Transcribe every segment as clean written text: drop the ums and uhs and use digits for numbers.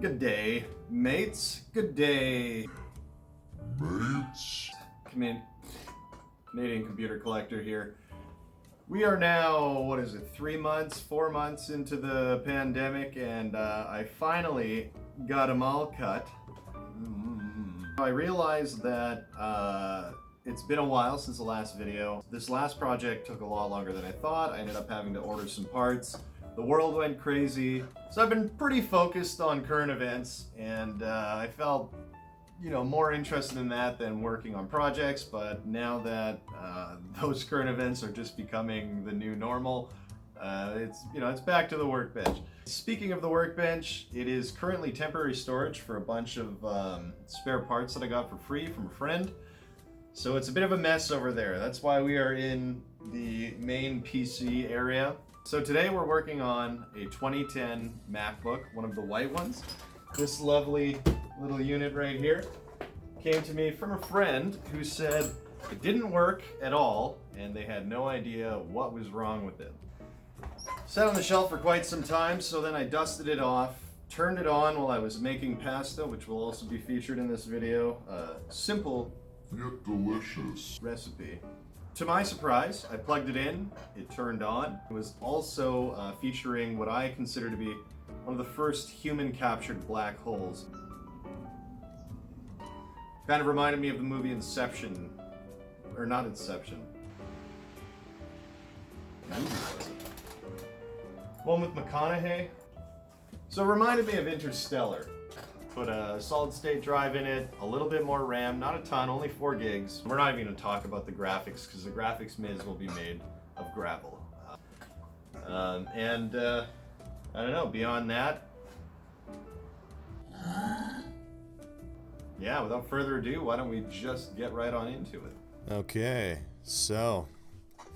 Good day, mates. Good day, Mates. Come in. Canadian computer collector here. We are now, what is it, 3 months, 4 months into the pandemic, and I finally got them all cut. I realized that it's been a while since the last video. This last project took a lot longer than I thought. I ended up having to order some parts. The world went crazy. So I've been pretty focused on current events, and I felt, you know, more interested in that than working on projects. But now that those current events are just becoming the new normal, it's back to the workbench. Speaking of the workbench, it is currently temporary storage for a bunch of spare parts that I got for free from a friend. So it's a bit of a mess over there. That's why we are in the main PC area. So today we're working on a 2010 MacBook, one of the white ones. This lovely little unit right here came to me from a friend who said it didn't work at all and they had no idea what was wrong with it. Sat on the shelf for quite some time, so then I dusted it off, turned it on while I was making pasta, which will also be featured in this video. Simple Yet delicious. recipe. To my surprise, I plugged it in, it turned on. It was also featuring what I consider to be one of the first human-captured black holes. Kind of reminded me of the movie Inception, or not Inception. What movie was it? One with McConaughey. So it reminded me of Interstellar. Put a solid-state drive in it, a little bit more RAM, not a ton, only 4 gigs. We're not even going to talk about the graphics because the graphics may as well be made of gravel. I don't know, beyond that, yeah, without further ado, why don't we just get right on into it? Okay, so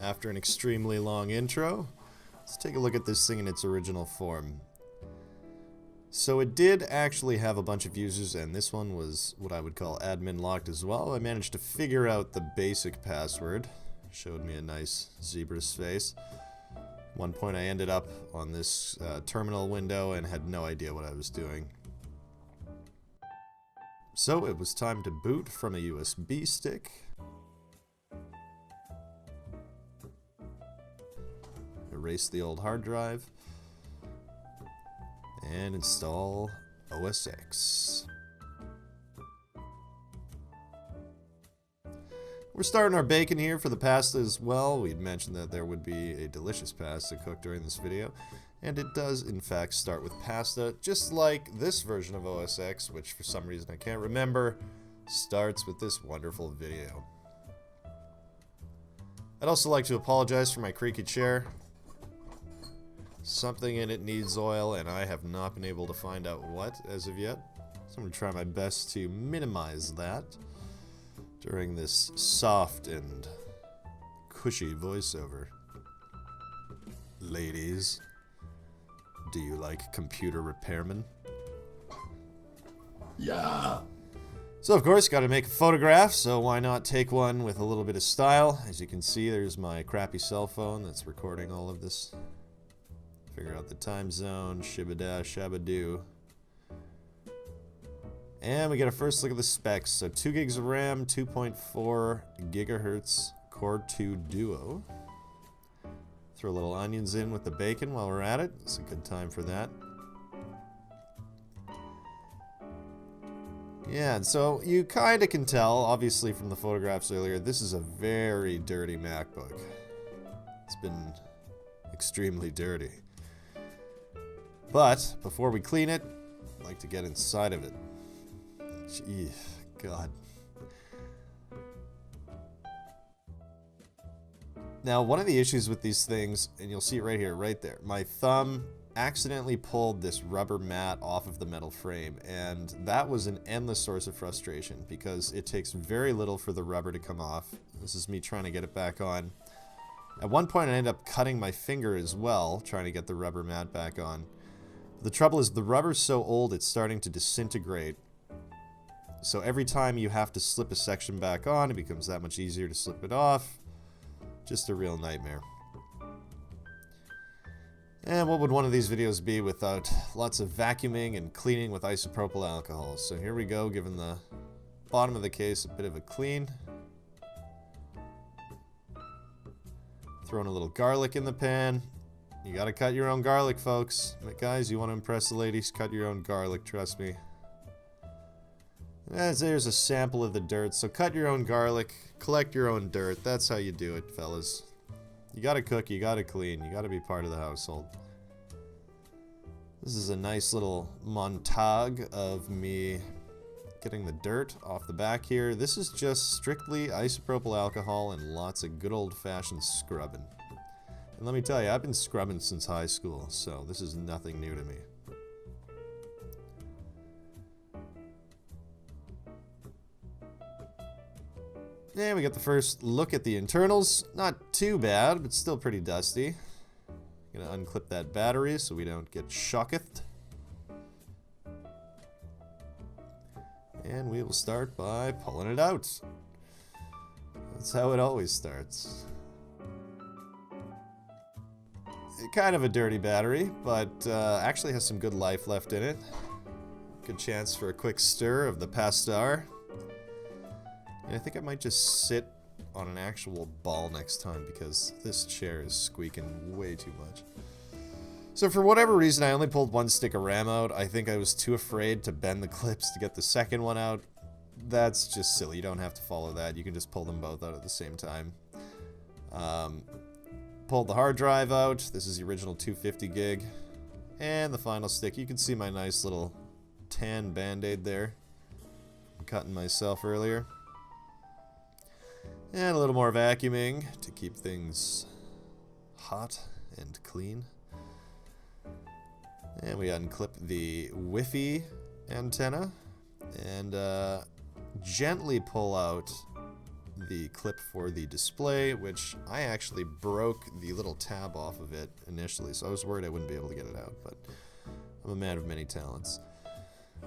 after an extremely long intro, let's take a look at this thing in its original form. So it did actually have a bunch of users, and this one was what I would call admin locked as well. I managed to figure out the basic password. Showed me a nice zebra's face. At one point I ended up on this terminal window and had no idea what I was doing. So it was time to boot from a USB stick. Erase the old hard drive. And install OS X. We're starting our bacon here for the pasta as well. We'd mentioned that there would be a delicious pasta cooked during this video, and it does in fact start with pasta, just like this version of OS X, which for some reason I can't remember, starts with this wonderful video. I'd also like to apologize for my creaky chair. Something in it needs oil, and I have not been able to find out what as of yet. So I'm going to try my best to minimize that during this soft and cushy voiceover. Ladies, do you like computer repairmen? Yeah. So of course, got to make a photograph, so why not take one with a little bit of style? As you can see, there's my crappy cell phone that's recording all of this. Figure out the time zone, shibada shabadoo. And we get a first look at the specs. So 2 gigs of RAM, 2.4 gigahertz Core 2 Duo. Throw a little onions in with the bacon while we're at it. It's a good time for that. Yeah, and so you kind of can tell, obviously from the photographs earlier, this is a very dirty MacBook. It's been extremely dirty. But before we clean it, I'd like to get inside of it. Gee, God. Now, one of the issues with these things, and you'll see it right here, right there, my thumb accidentally pulled this rubber mat off of the metal frame, and that was an endless source of frustration because it takes very little for the rubber to come off. This is me trying to get it back on. At one point, I ended up cutting my finger as well, trying to get the rubber mat back on. The trouble is the rubber's so old it's starting to disintegrate. So every time you have to slip a section back on, it becomes that much easier to slip it off. Just a real nightmare. And what would one of these videos be without lots of vacuuming and cleaning with isopropyl alcohol? So here we go, giving the bottom of the case a bit of a clean. Throwing a little garlic in the pan. You gotta cut your own garlic, folks. Guys, you want to impress the ladies, cut your own garlic, trust me. There's a sample of the dirt, so cut your own garlic, collect your own dirt. That's how you do it, fellas. You gotta cook, you gotta clean, you gotta be part of the household. This is a nice little montage of me getting the dirt off the back here. This is just strictly isopropyl alcohol and lots of good old-fashioned scrubbing. And let me tell you, I've been scrubbing since high school, so this is nothing new to me. And we got the first look at the internals. Not too bad, but still pretty dusty. Gonna unclip that battery so we don't get shocked. And we will start by pulling it out. That's how it always starts. Kind of a dirty battery, but actually has some good life left in it. Good chance for a quick stir of the pastar. And I think I might just sit on an actual ball next time because this chair is squeaking way too much. So for whatever reason, I only pulled one stick of RAM out. I think I was too afraid to bend the clips to get the second one out. That's just silly. You don't have to follow that. You can just pull them both out at the same time. Pulled the hard drive out. This is the original 250 gig. And the final stick. You can see my nice little tan band-aid there. I'm cutting myself earlier. And a little more vacuuming to keep things hot and clean. And we unclip the Wi-Fi antenna and gently pull out the clip for the display, which I actually broke the little tab off of it initially, so I was worried I wouldn't be able to get it out, but I'm a man of many talents.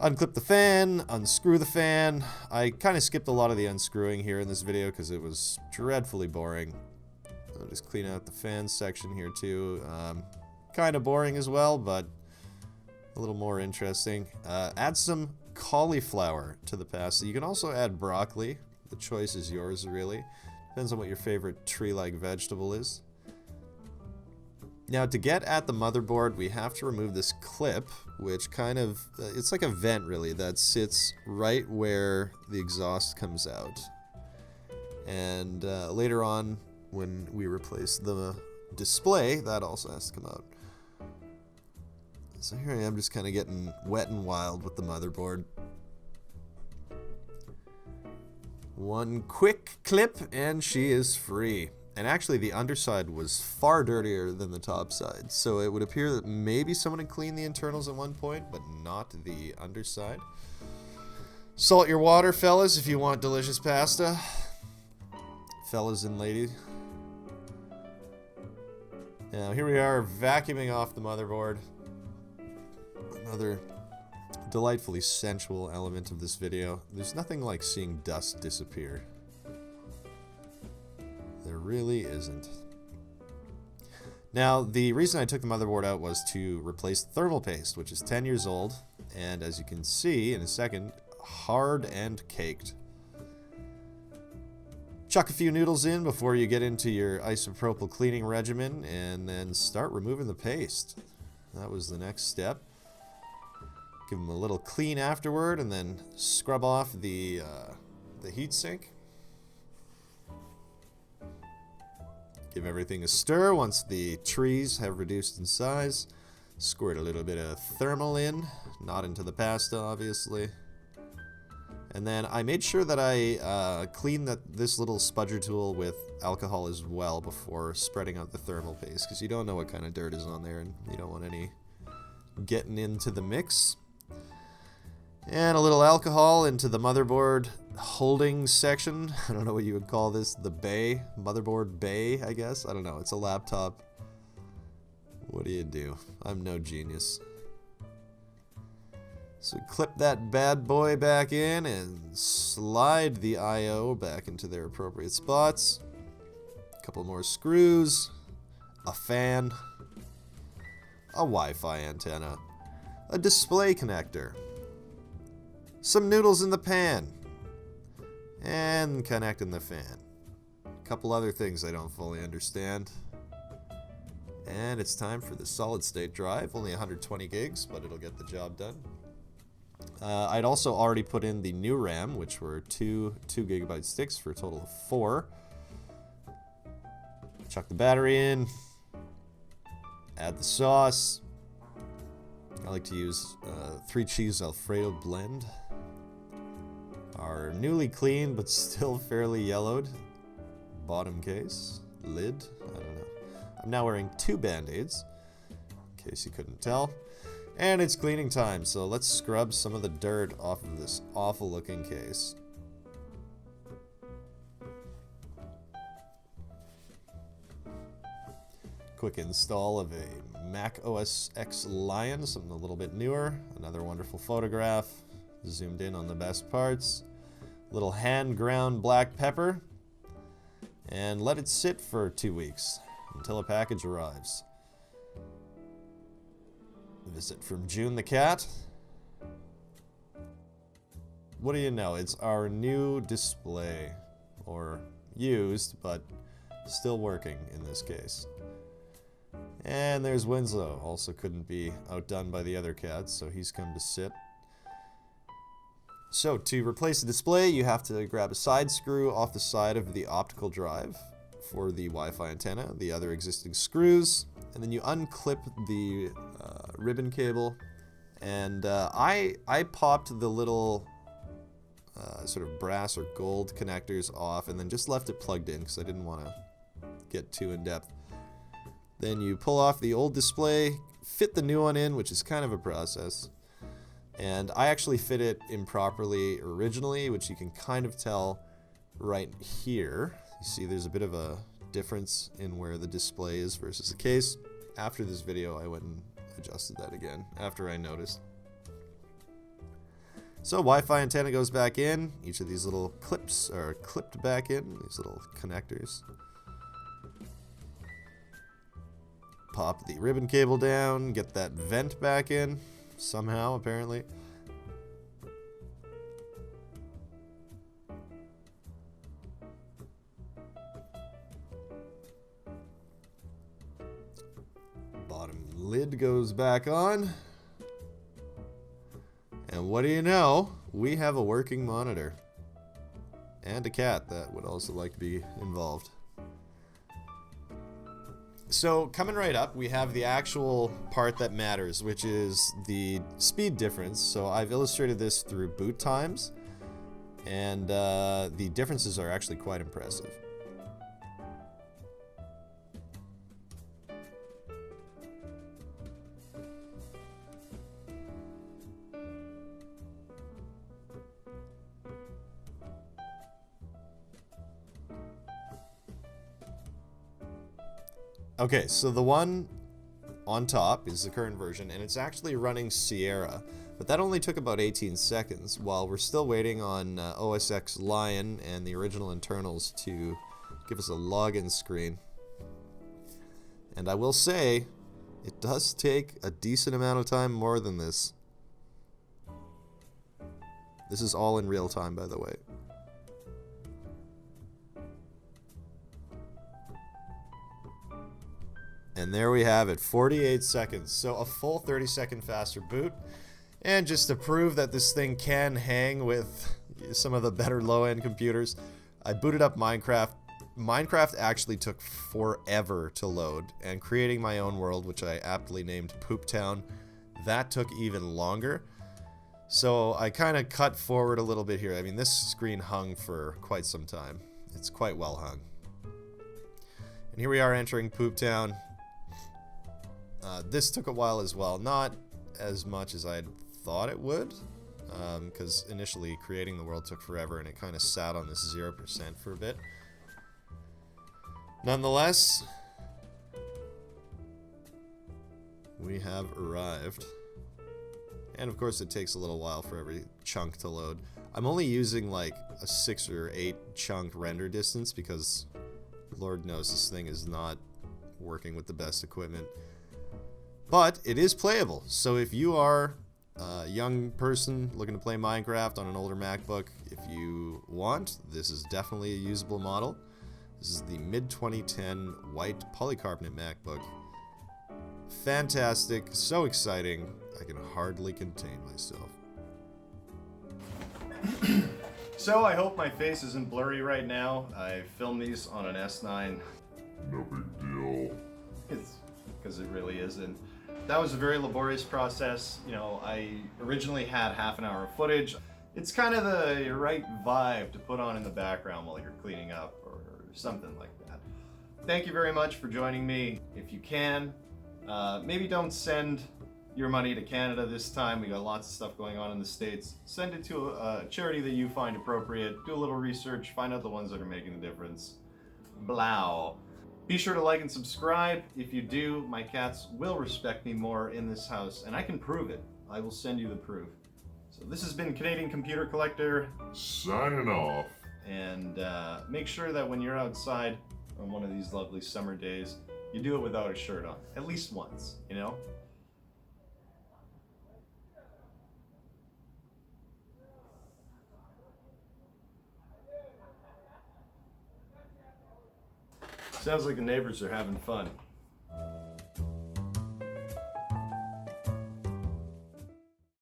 Unclip the fan, unscrew the fan. I kind of skipped a lot of the unscrewing here in this video because it was dreadfully boring. I'll just clean out the fan section here too. Kind of boring as well, but a little more interesting. Add some cauliflower to the pasta. You can also add broccoli. The choice is yours, really. Depends on what your favorite tree-like vegetable is. Now, to get at the motherboard, we have to remove this clip, which kind of, it's like a vent, really, that sits right where the exhaust comes out. And later on, when we replace the display, that also has to come out. So here I am just kind of getting wet and wild with the motherboard. One quick clip and she is free. And actually the underside was far dirtier than the top side. So it would appear that maybe someone had cleaned the internals at one point, but not the underside. Salt your water, fellas, if you want delicious pasta. Fellas and ladies. Now here we are vacuuming off the motherboard. Another delightfully sensual element of this video. There's nothing like seeing dust disappear. There really isn't. Now, the reason I took the motherboard out was to replace the thermal paste, which is 10 years old, and as you can see in a second, hard and caked. Chuck a few noodles in before you get into your isopropyl cleaning regimen, and then start removing the paste. That was the next step. Give them a little clean afterward, and then scrub off the heatsink. Give everything a stir once the trees have reduced in size. Squirt a little bit of thermal in, not into the pasta, obviously. And then I made sure that I cleaned this little spudger tool with alcohol as well before spreading out the thermal paste, because you don't know what kind of dirt is on there, and you don't want any getting into the mix. And a little alcohol into the motherboard holding section. I don't know what you would call this. The bay. Motherboard bay, I guess. I don't know. It's a laptop. What do you do? I'm no genius. So clip that bad boy back in and slide the I/O back into their appropriate spots. A couple more screws. A fan. a Wi-Fi antenna, a display connector, some noodles in the pan, and connecting the fan. A couple other things I don't fully understand. And it's time for the solid state drive, only 120 gigs, but it'll get the job done. I'd also already put in the new RAM, which were two 2GB sticks for a total of 4. Chuck the battery in, add the sauce. I like to use 3 cheese Alfredo blend. Our newly cleaned but still fairly yellowed bottom case, lid, I don't know. I'm now wearing 2 Band-Aids, in case you couldn't tell. And it's cleaning time, so let's scrub some of the dirt off of this awful looking case. Quick install of a Mac OS X Lion, something a little bit newer. Another wonderful photograph, zoomed in on the best parts. Little hand ground black pepper. And let it sit for 2 weeks until a package arrives. Visit from June the cat. What do you know? It's our new display, or used, but still working in this case. And there's Winslow, also couldn't be outdone by the other cats, so he's come to sit. So to replace the display, you have to grab a side screw off the side of the optical drive for the Wi-Fi antenna, the other existing screws, and then you unclip the ribbon cable. And I popped the little sort of brass or gold connectors off and then just left it plugged in because I didn't want to get too in depth. Then you pull off the old display, fit the new one in, which is kind of a process. And I actually fit it improperly originally, which you can kind of tell right here. You see there's a bit of a difference in where the display is versus the case. After this video, I went and adjusted that again, after I noticed. So Wi-Fi antenna goes back in. Each of these little clips are clipped back in, these little connectors. Pop the ribbon cable down, get that vent back in, somehow, apparently. Bottom lid goes back on. And what do you know? We have a working monitor. And a cat that would also like to be involved. So coming right up, we have the actual part that matters, which is the speed difference. So I've illustrated this through boot times, and the differences are actually quite impressive. Okay, so the one on top is the current version, and it's actually running Sierra, but that only took about 18 seconds, while we're still waiting on OS X Lion and the original internals to give us a login screen. And I will say, it does take a decent amount of time more than this. This is all in real time, by the way. And there we have it, 48 seconds. So a full 30-second faster boot. And just to prove that this thing can hang with some of the better low-end computers, I booted up Minecraft. Minecraft actually took forever to load, and creating my own world, which I aptly named Poop Town, that took even longer. So I kind of cut forward a little bit here. I mean, this screen hung for quite some time. It's quite well hung. And here we are entering Poop Town. This took a while as well, not as much as I thought it would, because initially creating the world took forever and it kind of sat on this 0% for a bit. Nonetheless, we have arrived. And of course it takes a little while for every chunk to load. I'm only using like a 6 or 8 chunk render distance because Lord knows this thing is not working with the best equipment. But it is playable, so if you are a young person looking to play Minecraft on an older MacBook, if you want, this is definitely a usable model. This is the mid-2010 white polycarbonate MacBook. Fantastic, so exciting, I can hardly contain myself. So I hope my face isn't blurry right now. I filmed these on an S9. No big deal. It's because it really isn't. That was a very laborious process. You know, I originally had half an hour of footage. It's kind of the right vibe to put on in the background while you're cleaning up or something like that. Thank you very much for joining me. If you can, maybe don't send your money to Canada this time. We got lots of stuff going on in the States. Send it to a charity that you find appropriate. Do a little research, find out the ones that are making the difference. Blow. Be sure to like and subscribe. If you do, my cats will respect me more in this house, and I can prove it. I will send you the proof. So this has been Canadian Computer Collector, Signing off. and make sure that when you're outside on one of these lovely summer days, you do it without a shirt on, at least once, you know? Sounds like the neighbors are having fun.